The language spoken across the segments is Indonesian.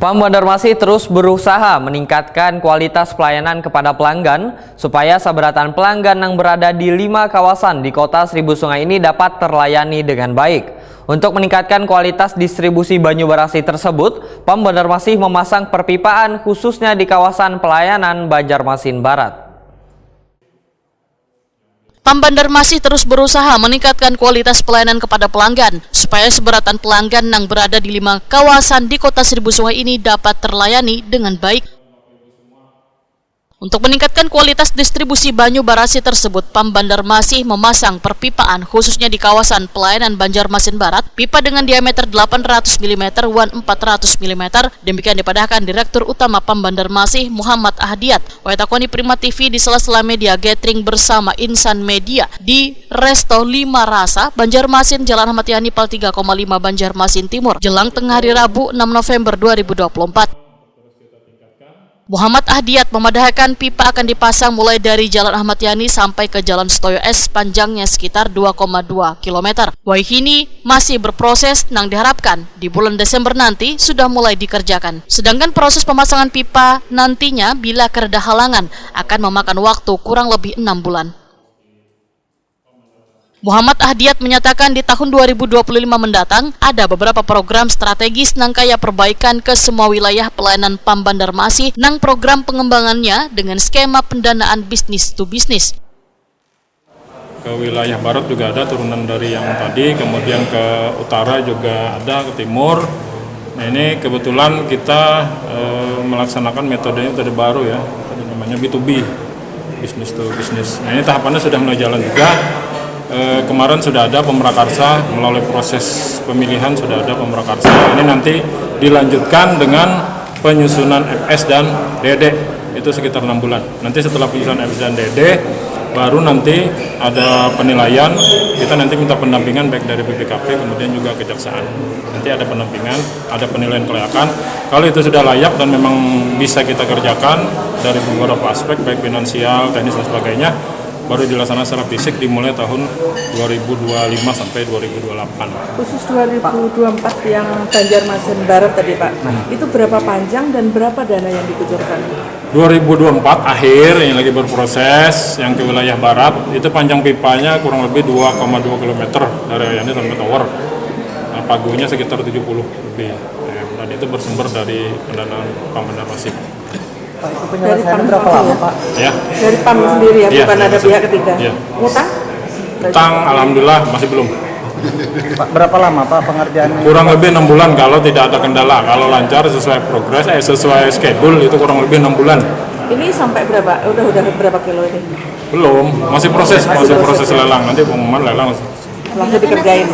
PAM Banjarmasin terus berusaha meningkatkan kualitas pelayanan kepada pelanggan supaya seberatan pelanggan yang berada di 5 kawasan di kota Seribu Sungai ini dapat terlayani dengan baik. Untuk meningkatkan kualitas distribusi Banjarmasin tersebut, PAM Banjarmasin memasang perpipaan khususnya di kawasan pelayanan Banjarmasin Barat. PAM Banjarmasin terus berusaha meningkatkan kualitas pelayanan kepada pelanggan supaya seberatan pelanggan yang berada di 5 kawasan di kota Seribu Sungai ini dapat terlayani dengan baik. Untuk meningkatkan kualitas distribusi Banjarmasin tersebut, PAM Banjarmasin memasang perpipaan khususnya di kawasan pelayanan Banjarmasin Barat, pipa dengan diameter 800 mm, wan 400 mm. Demikian dipadahkan Direktur Utama PAM Banjarmasin Muhammad Ahdiat. Waitakoni Prima TV di sela-sela media gathering bersama Insan Media di Resto 5 Rasa, Banjarmasin, Jalan Ahmad Yani Pal 3,5 Banjarmasin Timur, jelang tengah hari Rabu 6 November 2024. Muhammad Ahdiat memadahkan pipa akan dipasang mulai dari Jalan Ahmad Yani sampai ke Jalan Setoyo S, panjangnya sekitar 2,2 km. Waihini masih berproses yang diharapkan di bulan Desember nanti sudah mulai dikerjakan. Sedangkan proses pemasangan pipa nantinya bila kereda halangan akan memakan waktu kurang lebih 6 bulan. Muhammad Ahdiat menyatakan di tahun 2025 mendatang ada beberapa program strategis nang kaya perbaikan ke semua wilayah pelayanan PAM Banjarmasin nang program pengembangannya dengan skema pendanaan bisnis to bisnis. Ke wilayah barat juga ada turunan dari yang tadi, kemudian ke utara juga ada, ke timur. Nah ini kebetulan kita melaksanakan metode baru ya, namanya B2B, business to business. Nah ini tahapannya sudah mulai jalan juga. Kemarin sudah ada pemrakarsa, melalui proses pemilihan sudah ada pemrakarsa. Ini nanti dilanjutkan dengan penyusunan FS dan DD, itu sekitar 6 bulan. Nanti setelah penyusunan FS dan DD, baru nanti ada penilaian. Kita nanti minta pendampingan baik dari BPKP, kemudian juga kejaksaan. Nanti ada pendampingan, ada penilaian kelayakan. Kalau itu sudah layak dan memang bisa kita kerjakan dari beberapa aspek, baik finansial, teknis dan sebagainya, baru dilaksanakan secara fisik dimulai tahun 2025 sampai 2028. Khusus 2024 yang Banjarmasin Barat tadi Pak, itu berapa panjang dan berapa dana yang dikucurkan? 2024 akhir yang lagi berproses, yang ke wilayah barat itu panjang pipanya kurang lebih 2,2 km dari Yani sampai tower. Nah, pagunya sekitar 70 lebih. Dan itu bersumber dari pendanaan PAM Banjarmasin. Pak, itu penyelesaian berapa lama Pak? Ya. Dari PAM sendiri ya, bukan ada pihak ketiga. Ya. Utang? Utang alhamdulillah masih belum. Pak, berapa lama Pak pengerjaan? Kurang lebih 6 bulan kalau tidak ada kendala. Kalau lancar sesuai progres, sesuai schedule itu kurang lebih 6 bulan. Ini sampai berapa? Udah berapa kilo ini? Belum, masih proses lelang. Nanti pengumuman lelang langsung dikerjain.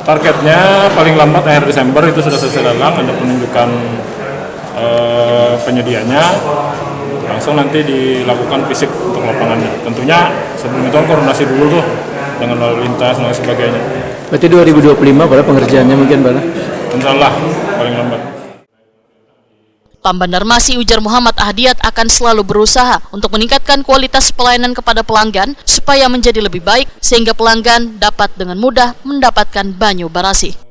Targetnya paling lambat akhir Desember itu sudah selesai lelang, ada penunjukan penyedianya, langsung nanti dilakukan fisik untuk lapangannya. Tentunya sebelum itu koordinasi dulu tuh dengan lalu lintas dan sebagainya. Berarti 2025 pada pengerjaannya mungkin Bala? Insya Allah paling lambat. PAM Banjarmasin, ujar Muhammad Ahdiat, akan selalu berusaha untuk meningkatkan kualitas pelayanan kepada pelanggan supaya menjadi lebih baik sehingga pelanggan dapat dengan mudah mendapatkan Banjarmasin.